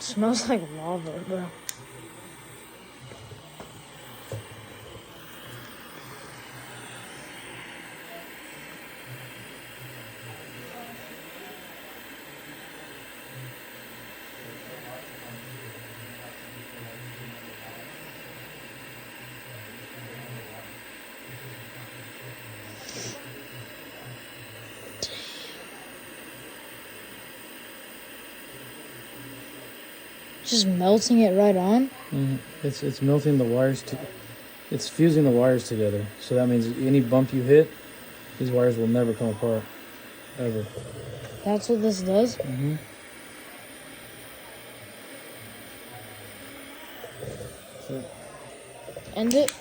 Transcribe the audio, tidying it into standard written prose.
smells like lava, bro. Just melting it right on? It's melting the wires it's fusing the wires together. So that means any bump you hit, these wires will never come apart. Ever. That's what this does? So, End it?